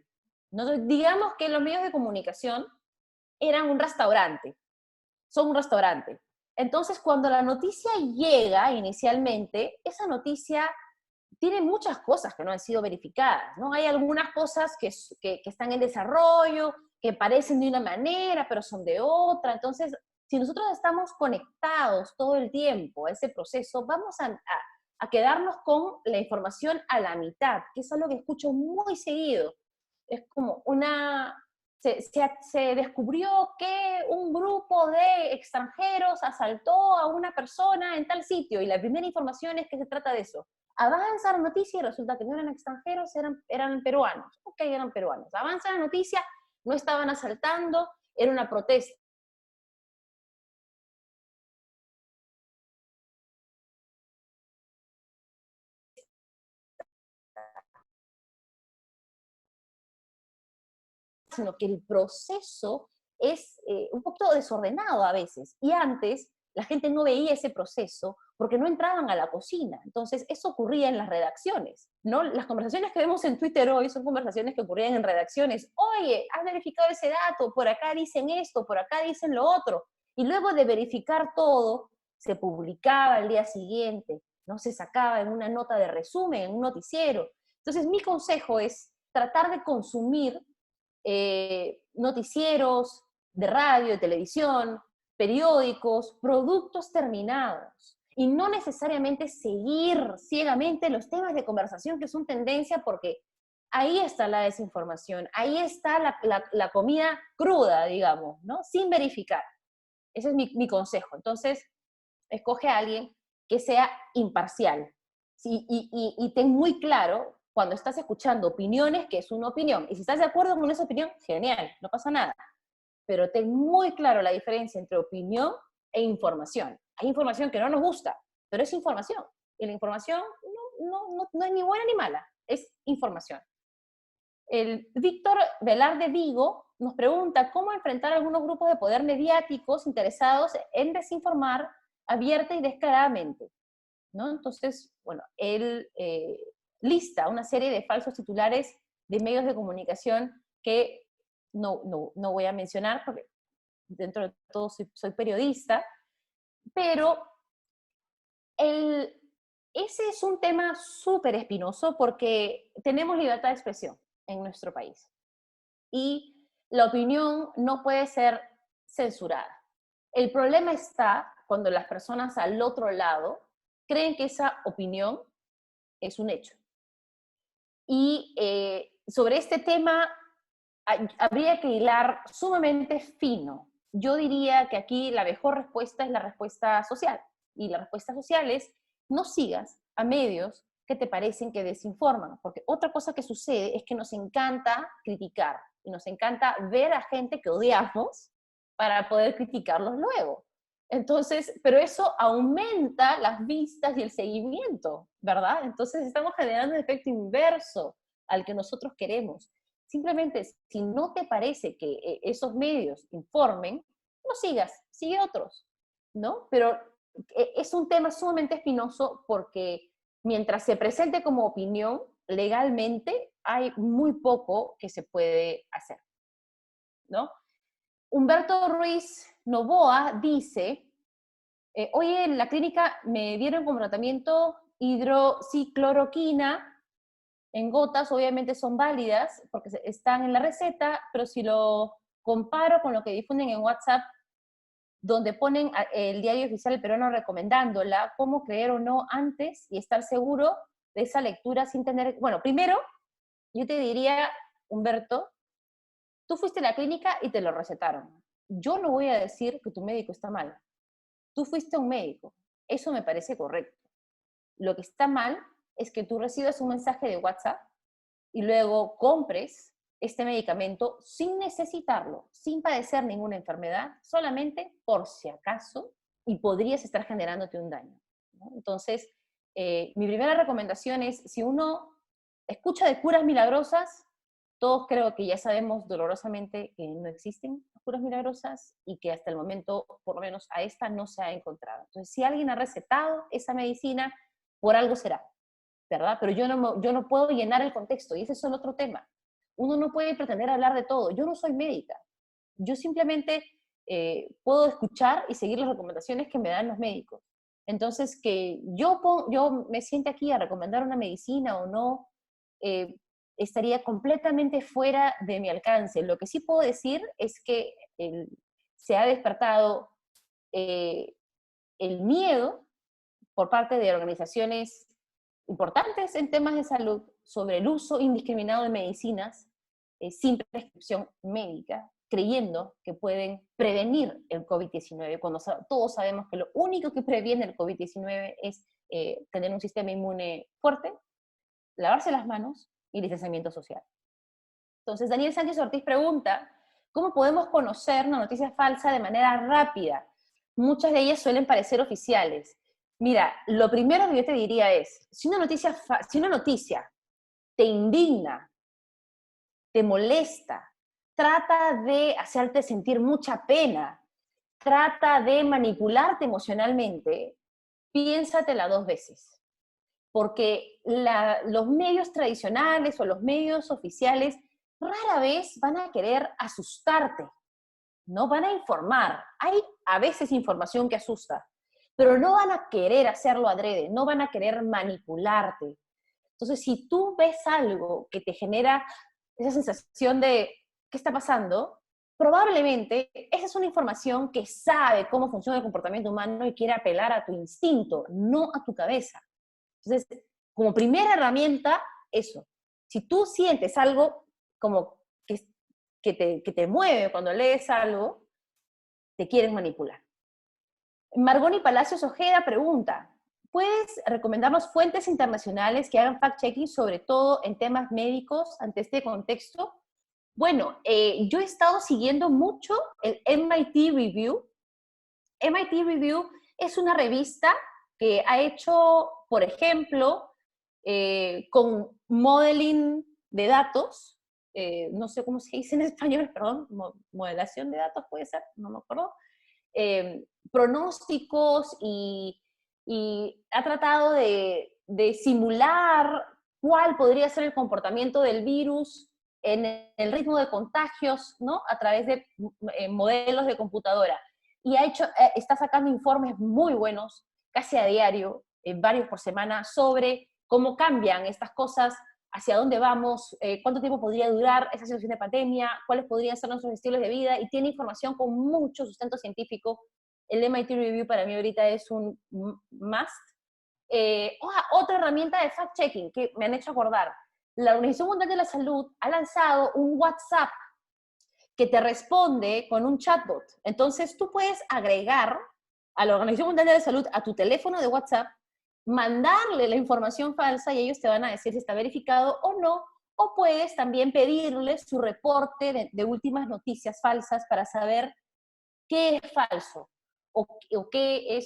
¿No? Digamos que los medios de comunicación eran un restaurante, son un restaurante. Entonces, cuando la noticia llega inicialmente, esa noticia tiene muchas cosas que no han sido verificadas, ¿no? Hay algunas cosas que están en desarrollo, que parecen de una manera, pero son de otra. Entonces, si nosotros estamos conectados todo el tiempo a ese proceso, vamos a quedarnos con la información a la mitad, que es algo que escucho muy seguido. Es como se descubrió que un grupo de extranjeros asaltó a una persona en tal sitio, y la primera información es que se trata de eso. Avanza la noticia y resulta que no eran extranjeros, eran peruanos. Ok, eran peruanos. Avanza la noticia, no estaban asaltando, era una protesta. Sino que el proceso es un poco desordenado a veces. Y antes la gente no veía ese proceso porque no entraban a la cocina. Entonces, eso ocurría en las redacciones, ¿no? Las conversaciones que vemos en Twitter hoy son conversaciones que ocurrían en redacciones. Oye, ¿has verificado ese dato? Por acá dicen esto, por acá dicen lo otro. Y luego de verificar todo, se publicaba al día siguiente, ¿no? Se sacaba en una nota de resumen, en un noticiero. Entonces, mi consejo es tratar de consumir noticieros de radio, de televisión, periódicos, productos terminados. Y no necesariamente seguir ciegamente los temas de conversación que son tendencia, porque ahí está la desinformación, ahí está la comida cruda, digamos, ¿no? Sin verificar. Ese es mi consejo. Entonces, escoge a alguien que sea imparcial. Sí, y ten muy claro cuando estás escuchando opiniones que es una opinión. Y si estás de acuerdo con esa opinión, genial, no pasa nada. Pero ten muy claro la diferencia entre opinión e información. Hay información que no nos gusta, pero es información. Y la información no es ni buena ni mala, es información. El Víctor Velarde Vigo nos pregunta cómo enfrentar a algunos grupos de poder mediáticos interesados en desinformar abierta y descaradamente, ¿no? Entonces, bueno, él lista una serie de falsos titulares de medios de comunicación que no voy a mencionar porque dentro de todo soy periodista, pero ese es un tema súper espinoso porque tenemos libertad de expresión en nuestro país y la opinión no puede ser censurada. El problema está cuando las personas al otro lado creen que esa opinión es un hecho. Y sobre este tema habría que hilar sumamente fino. Yo diría que aquí la mejor respuesta es la respuesta social. Y la respuesta social es no sigas a medios que te parecen que desinforman. Porque otra cosa que sucede es que nos encanta criticar y nos encanta ver a gente que odiamos para poder criticarlos luego. Entonces, pero eso aumenta las vistas y el seguimiento, ¿verdad? Entonces estamos generando un efecto inverso al que nosotros queremos. Simplemente, si no te parece que esos medios informen, no sigas, sigue otros, ¿no? Pero es un tema sumamente espinoso porque mientras se presente como opinión, legalmente hay muy poco que se puede hacer, ¿no? Humberto Ruiz Novoa dice, oye, en la clínica me dieron como tratamiento hidroxicloroquina en gotas obviamente son válidas porque están en la receta, pero si lo comparo con lo que difunden en WhatsApp, donde ponen el diario oficial del peruano recomendándola, cómo creer o no antes y estar seguro de esa lectura sin tener... Bueno, primero, yo te diría, Humberto, tú fuiste a la clínica y te lo recetaron. Yo no voy a decir que tu médico está mal. Tú fuiste a un médico. Eso me parece correcto. Lo que está mal es que tú recibas un mensaje de WhatsApp y luego compres este medicamento sin necesitarlo, sin padecer ninguna enfermedad, solamente por si acaso, y podrías estar generándote un daño, ¿no? Entonces, mi primera recomendación es, si uno escucha de curas milagrosas, todos creo que ya sabemos dolorosamente que no existen curas milagrosas y que hasta el momento, por lo menos a esta, no se ha encontrado. Entonces, si alguien ha recetado esa medicina, por algo será, ¿verdad? Pero yo no puedo llenar el contexto, y ese es el otro tema. Uno no puede pretender hablar de todo. Yo no soy médica. Yo simplemente puedo escuchar y seguir las recomendaciones que me dan los médicos. Entonces, que yo me siente aquí a recomendar una medicina o no, estaría completamente fuera de mi alcance. Lo que sí puedo decir es que se ha despertado el miedo por parte de organizaciones importantes en temas de salud sobre el uso indiscriminado de medicinas sin prescripción médica, creyendo que pueden prevenir el COVID-19, cuando todos sabemos que lo único que previene el COVID-19 es tener un sistema inmune fuerte, lavarse las manos y distanciamiento social. Entonces, Daniel Sánchez Ortiz pregunta, ¿cómo podemos conocer una noticia falsa de manera rápida? Muchas de ellas suelen parecer oficiales. Mira, lo primero que yo te diría es, si una noticia te indigna, te molesta, trata de hacerte sentir mucha pena, trata de manipularte emocionalmente, piénsatela 2 veces. Porque los medios tradicionales o los medios oficiales rara vez van a querer asustarte, no van a informar. Hay a veces información que asusta, pero no van a querer hacerlo adrede, no van a querer manipularte. Entonces, si tú ves algo que te genera esa sensación de ¿qué está pasando? Probablemente esa es una información que sabe cómo funciona el comportamiento humano y quiere apelar a tu instinto, no a tu cabeza. Entonces, como primera herramienta, eso. Si tú sientes algo como que te mueve cuando lees algo, te quieren manipular. Margoni Palacios Ojeda pregunta, ¿puedes recomendarnos fuentes internacionales que hagan fact-checking, sobre todo en temas médicos, ante este contexto? Bueno, yo he estado siguiendo mucho el MIT Review. MIT Review es una revista que ha hecho, por ejemplo, con modeling de datos, no sé cómo se dice en español, perdón, modelación de datos puede ser, no me acuerdo, pronósticos y ha tratado de simular cuál podría ser el comportamiento del virus en el ritmo de contagios, ¿no? A través de modelos de computadora. Y está sacando informes muy buenos, casi a diario, varios por semana, sobre cómo cambian estas cosas, hacia dónde vamos, cuánto tiempo podría durar esa situación de pandemia, cuáles podrían ser nuestros estilos de vida, y tiene información con mucho sustento científico. El MIT Review para mí ahorita es un must. Otra herramienta de fact-checking que me han hecho acordar, la Organización Mundial de la Salud ha lanzado un WhatsApp que te responde con un chatbot. Entonces tú puedes agregar a la Organización Mundial de la Salud a tu teléfono de WhatsApp, mandarle la información falsa y ellos te van a decir si está verificado o no, o puedes también pedirles su reporte de últimas noticias falsas para saber qué es falso o qué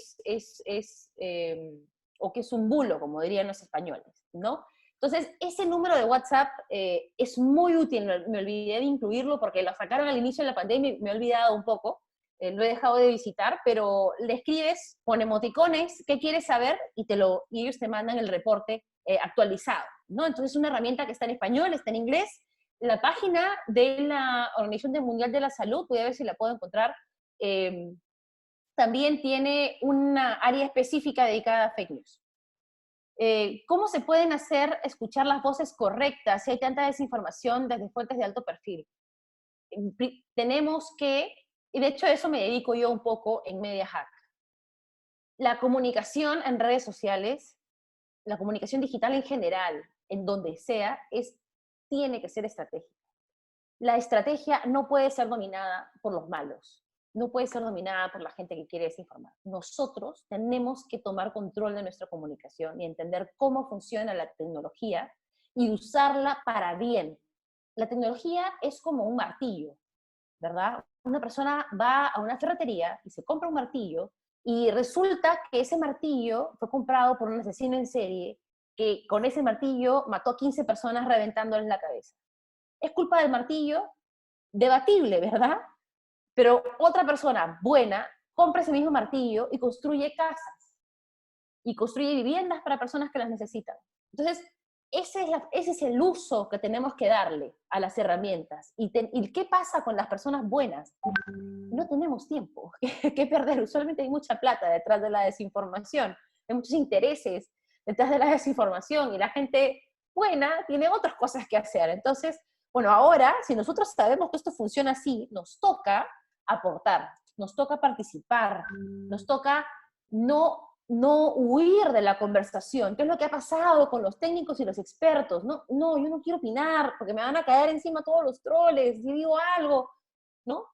o qué es un bulo, como dirían los españoles, ¿no? Entonces, ese número de WhatsApp es muy útil, me olvidé de incluirlo porque lo sacaron al inicio de la pandemia y me he olvidado un poco, lo he dejado de visitar, pero le escribes con emoticones qué quieres saber y ellos te mandan el reporte actualizado, ¿no? Entonces, es una herramienta que está en español, está en inglés. La página de la Organización Mundial de la Salud, voy a ver si la puedo encontrar, también tiene una área específica dedicada a fake news. ¿Cómo se pueden hacer escuchar las voces correctas si hay tanta desinformación desde fuentes de alto perfil? Tenemos que, y de hecho eso me dedico yo un poco en MediaHack. La comunicación en redes sociales, la comunicación digital en general, en donde sea, tiene que ser estratégica. La estrategia no puede ser dominada por los malos, no puede ser dominada por la gente que quiere desinformar. Nosotros tenemos que tomar control de nuestra comunicación y entender cómo funciona la tecnología y usarla para bien. La tecnología es como un martillo, ¿verdad? Una persona va a una ferretería y se compra un martillo y resulta que ese martillo fue comprado por un asesino en serie que con ese martillo mató a 15 personas reventándoles la cabeza. ¿Es culpa del martillo? Debatible, ¿verdad? Pero otra persona buena compra ese mismo martillo y construye casas y construye viviendas para personas que las necesitan. Entonces, ese es el uso que tenemos que darle a las herramientas. ¿Y qué pasa con las personas buenas? No tenemos tiempo que perder. Usualmente hay mucha plata detrás de la desinformación, hay muchos intereses detrás de la desinformación y la gente buena tiene otras cosas que hacer. Entonces, bueno, ahora, si nosotros sabemos que esto funciona así, nos toca aportar, nos toca participar, nos toca no huir de la conversación. ¿Qué es lo que ha pasado con los técnicos y los expertos? No, yo no quiero opinar porque me van a caer encima todos los troles si digo algo, ¿no?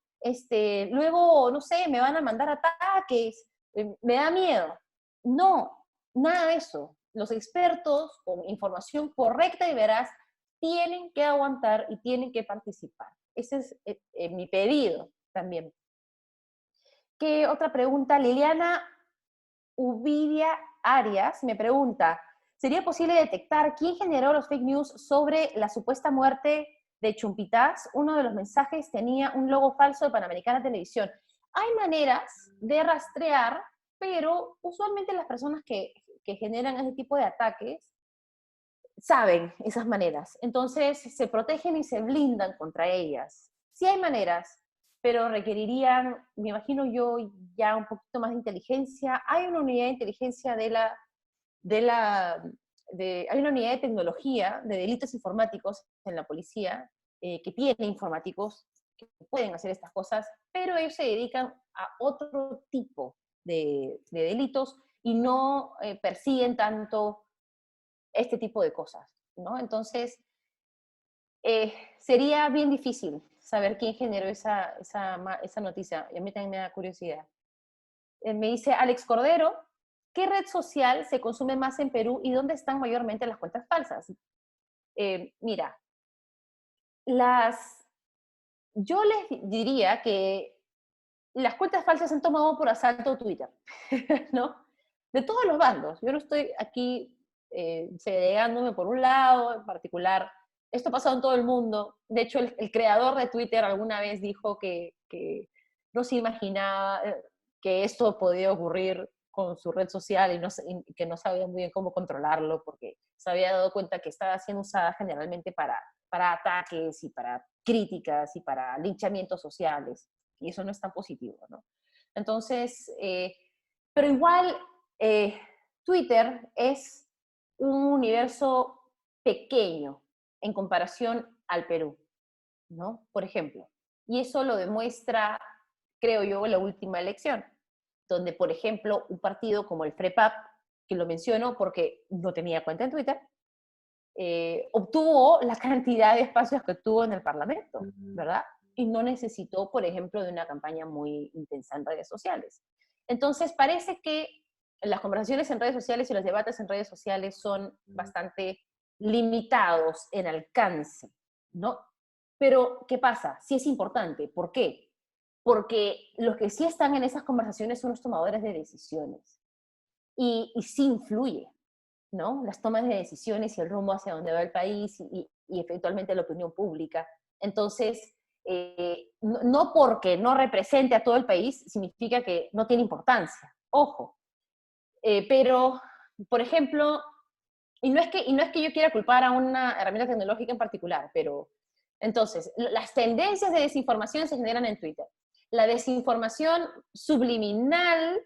Luego, no sé, me van a mandar ataques, me da miedo. No, nada de eso. Los expertos con información correcta y veraz tienen que aguantar y tienen que participar. Ese es mi pedido también. ¿Qué otra pregunta? Liliana Uvidia Arias me pregunta, ¿sería posible detectar quién generó los fake news sobre la supuesta muerte de Chumpitaz? Uno de los mensajes tenía un logo falso de Panamericana Televisión. Hay maneras de rastrear, pero usualmente las personas que generan ese tipo de ataques saben esas maneras. Entonces se protegen y se blindan contra ellas. Sí hay maneras, pero requerirían, me imagino yo, ya un poquito más de inteligencia. Hay una unidad de inteligencia hay una unidad de tecnología de delitos informáticos en la policía que tiene informáticos que pueden hacer estas cosas, pero ellos se dedican a otro tipo de delitos y no persiguen tanto este tipo de cosas, ¿no? Entonces, sería bien difícil saber quién generó esa noticia, y a mí también me da curiosidad. Me dice Alex Cordero, ¿qué red social se consume más en Perú y dónde están mayormente las cuentas falsas? Mira, yo les diría que las cuentas falsas han tomado por asalto Twitter, ¿no? De todos los bandos. Yo no estoy aquí segregándome por un lado en particular. Esto ha pasado en todo el mundo. De hecho, el creador de Twitter alguna vez dijo que no se imaginaba que esto podía ocurrir con su red social y que no sabía muy bien cómo controlarlo porque se había dado cuenta que estaba siendo usada generalmente para ataques y para críticas y para linchamientos sociales. Y eso no es tan positivo, ¿no? Entonces, pero igual Twitter es un universo pequeño en comparación al Perú, ¿no? Por ejemplo. Y eso lo demuestra, creo yo, la última elección, donde, por ejemplo, un partido como el FREPAP, que lo menciono porque no tenía cuenta en Twitter, obtuvo la cantidad de espacios que obtuvo en el Parlamento, ¿verdad? Y no necesitó, por ejemplo, de una campaña muy intensa en redes sociales. Entonces, parece que las conversaciones en redes sociales y los debates en redes sociales son bastante limitados en alcance, ¿no? Pero, ¿qué pasa? Sí es importante. ¿Por qué? Porque los que sí están en esas conversaciones son los tomadores de decisiones. Y sí influye, ¿no? Las tomas de decisiones y el rumbo hacia dónde va el país y eventualmente la opinión pública. Entonces, no porque no represente a todo el país significa que no tiene importancia. Ojo. Pero, por ejemplo, y no es que yo quiera culpar a una herramienta tecnológica en particular, pero entonces, las tendencias de desinformación se generan en Twitter. La desinformación subliminal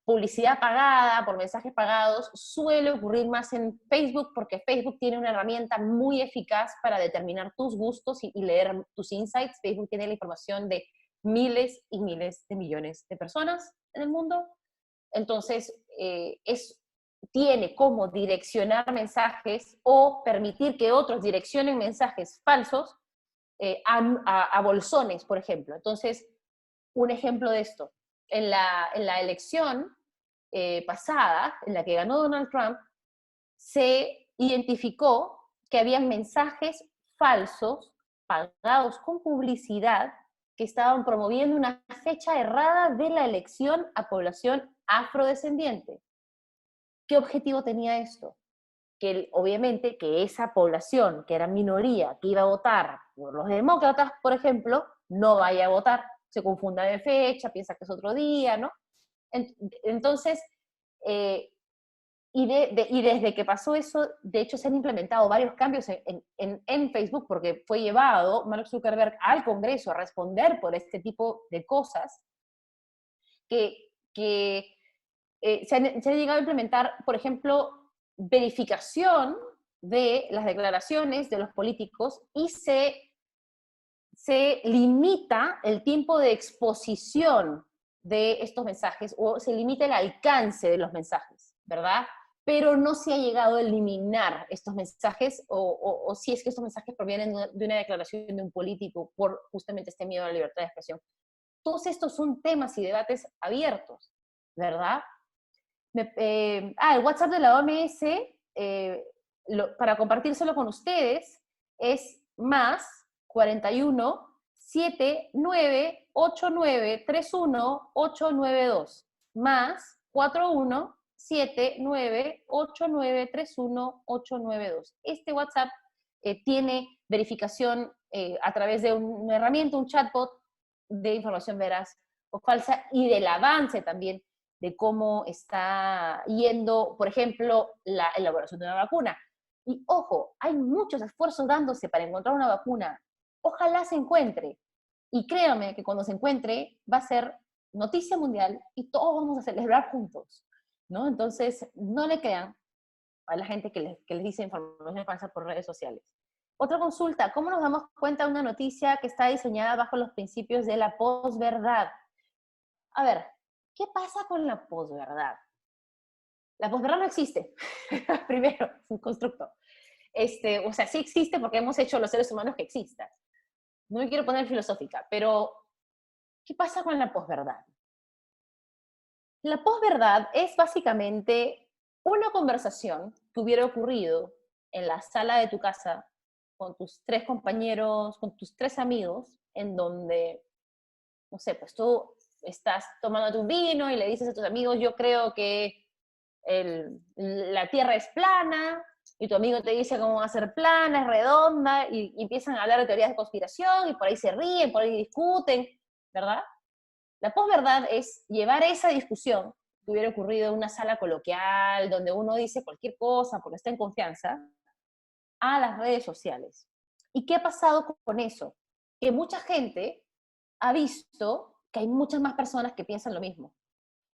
publicidad pagada, por mensajes pagados, suele ocurrir más en Facebook porque Facebook tiene una herramienta muy eficaz para determinar tus gustos y leer tus insights. Facebook tiene la información de miles y miles de millones de personas en el mundo. Entonces, tiene como direccionar mensajes o permitir que otros direccionen mensajes falsos a bolsones, por ejemplo. Entonces, un ejemplo de esto, en la elección pasada, en la que ganó Donald Trump, se identificó que habían mensajes falsos pagados con publicidad que estaban promoviendo una fecha errada de la elección a población afrodescendiente. ¿Qué objetivo tenía esto? Que obviamente que esa población, que era minoría, que iba a votar por los demócratas, por ejemplo, no vaya a votar, se confunda de fecha, piensa que es otro día, ¿no? Entonces, y desde que pasó eso, de hecho se han implementado varios cambios en Facebook, porque fue llevado Mark Zuckerberg al Congreso a responder por este tipo de cosas, que se han llegado a implementar, por ejemplo, verificación de las declaraciones de los políticos y se limita el tiempo de exposición de estos mensajes o se limita el alcance de los mensajes, ¿verdad? Pero no se ha llegado a eliminar estos mensajes o si es que estos mensajes provienen de una declaración de un político por justamente este miedo a la libertad de expresión. Todos estos son temas y debates abiertos, ¿verdad? El WhatsApp de la OMS, para compartírselo con ustedes, es más 41 79 89 31 892, más 41 79 89 31 892. Este WhatsApp tiene verificación a través de una herramienta, un chatbot de información veraz o falsa y del avance también de cómo está yendo, por ejemplo, la elaboración de una vacuna. Y ojo, hay muchos esfuerzos dándose para encontrar una vacuna. Ojalá se encuentre. Y créanme que cuando se encuentre va a ser noticia mundial y todos vamos a celebrar juntos, ¿no? Entonces, no le crean a la gente que les dice información falsa por redes sociales. Otra consulta, ¿cómo nos damos cuenta de una noticia que está diseñada bajo los principios de la posverdad? A ver, ¿qué pasa con la posverdad? La posverdad no existe, primero, es un constructo. O sea, sí existe porque hemos hecho los seres humanos que exista. No me quiero poner filosófica, pero ¿qué pasa con la posverdad? La posverdad es básicamente una conversación que hubiera ocurrido en la sala de tu casa con tus 3 compañeros, con tus 3 amigos, en donde, no sé, pues tú estás tomando tu vino y le dices a tus amigos, yo creo que la Tierra es plana, y tu amigo te dice cómo va a ser plana, es redonda, y empiezan a hablar de teorías de conspiración, y por ahí se ríen, por ahí discuten, ¿verdad? La posverdad es llevar esa discusión que hubiera ocurrido en una sala coloquial, donde uno dice cualquier cosa porque está en confianza, a las redes sociales. ¿Y qué ha pasado con eso? Que mucha gente ha visto que hay muchas más personas que piensan lo mismo.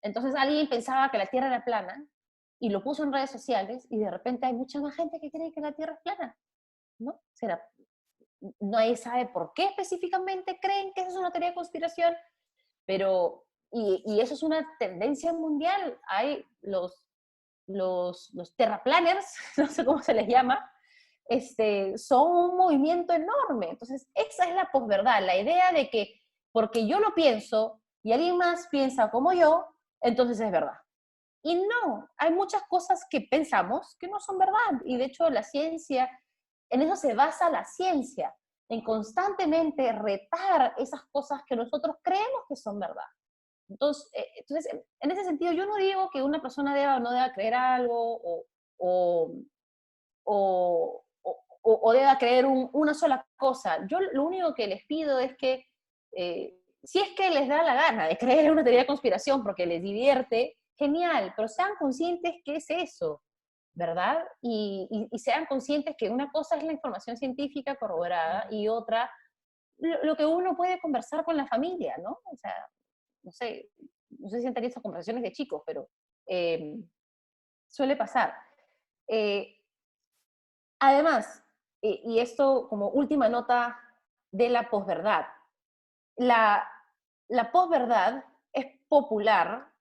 Entonces alguien pensaba que la Tierra era plana y lo puso en redes sociales y de repente hay mucha más gente que cree que la Tierra es plana, ¿no? Nadie sabe por qué específicamente creen que esa es una teoría de conspiración, pero, y eso es una tendencia mundial. Hay los terraplaners, no sé cómo se les llama, son un movimiento enorme. Entonces, esa es la posverdad, la idea de que porque yo lo pienso y alguien más piensa como yo, entonces es verdad. Y no, hay muchas cosas que pensamos que no son verdad. Y de hecho la ciencia, en eso se basa la ciencia, en constantemente retar esas cosas que nosotros creemos que son verdad. Entonces, en ese sentido, yo no digo que una persona deba o no deba creer algo o, o deba creer una sola cosa. Yo lo único que les pido es que, si es que les da la gana de creer en una teoría de conspiración porque les divierte, genial, pero sean conscientes que es eso, ¿verdad? Y sean conscientes que una cosa es la información científica corroborada y otra, lo que uno puede conversar con la familia, ¿no? O sea, no sé, no sé si han tenido esas conversaciones de chicos, pero suele pasar. Además, y esto como última nota de la posverdad, la, la posverdad es popular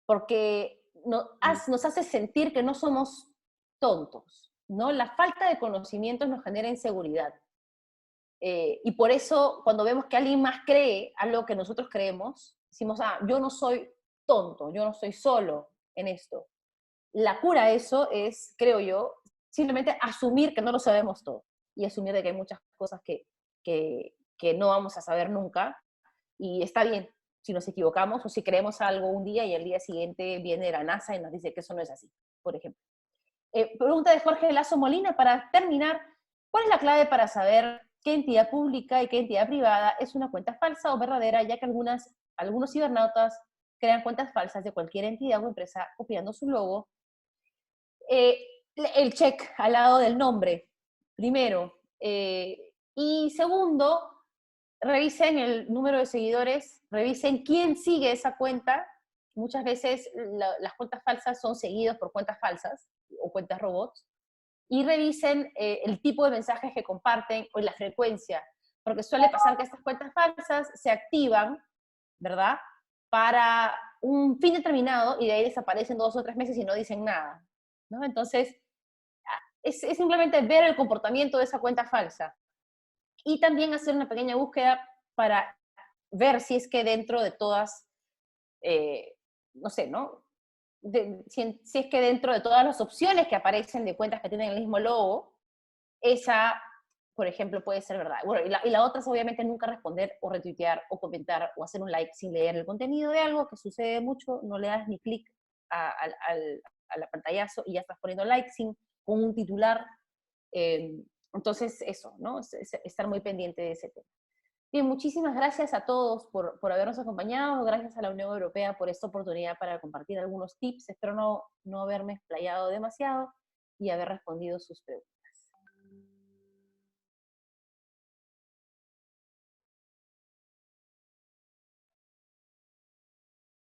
porque nos hace sentir que no somos tontos, ¿no? La falta de conocimientos nos genera inseguridad. Y por eso, cuando vemos que alguien más cree algo que nosotros creemos, decimos, ah, yo no soy tonto, yo no estoy solo en esto. La cura a eso es, creo yo, simplemente asumir que no lo sabemos todo y asumir de que hay muchas cosas que no vamos a saber nunca, y está bien si nos equivocamos o si creemos algo un día y el día siguiente viene la NASA y nos dice que eso no es así, por ejemplo. Pregunta de Jorge Lazo Molina, para terminar, ¿cuál es la clave para saber qué entidad pública y qué entidad privada es una cuenta falsa o verdadera, ya que algunos cibernautas crean cuentas falsas de cualquier entidad o empresa copiando su logo? El check al lado del nombre, primero. Y segundo, revisen el número de seguidores, revisen quién sigue esa cuenta. Muchas veces las cuentas falsas son seguidas por cuentas falsas o cuentas robots. Y revisen el tipo de mensajes que comparten o la frecuencia, porque suele pasar que estas cuentas falsas se activan, ¿verdad?, para un fin determinado y de ahí desaparecen 2 o 3 meses y no dicen nada, ¿no? Entonces, es simplemente ver el comportamiento de esa cuenta falsa y también hacer una pequeña búsqueda para ver si es que dentro de todas, no sé, ¿no? Si es que dentro de todas las opciones que aparecen de cuentas que tienen el mismo logo, esa, por ejemplo, puede ser verdad. Bueno, y la otra es obviamente nunca responder o retuitear o comentar o hacer un like sin leer el contenido de algo, que sucede mucho, no le das ni clic a la pantallazo y ya estás poniendo like con un titular. Entonces, eso, ¿no? Estar muy pendiente de ese tema. Bien, muchísimas gracias a todos por habernos acompañado, gracias a la Unión Europea por esta oportunidad para compartir algunos tips. Espero no haberme explayado demasiado y haber respondido sus preguntas.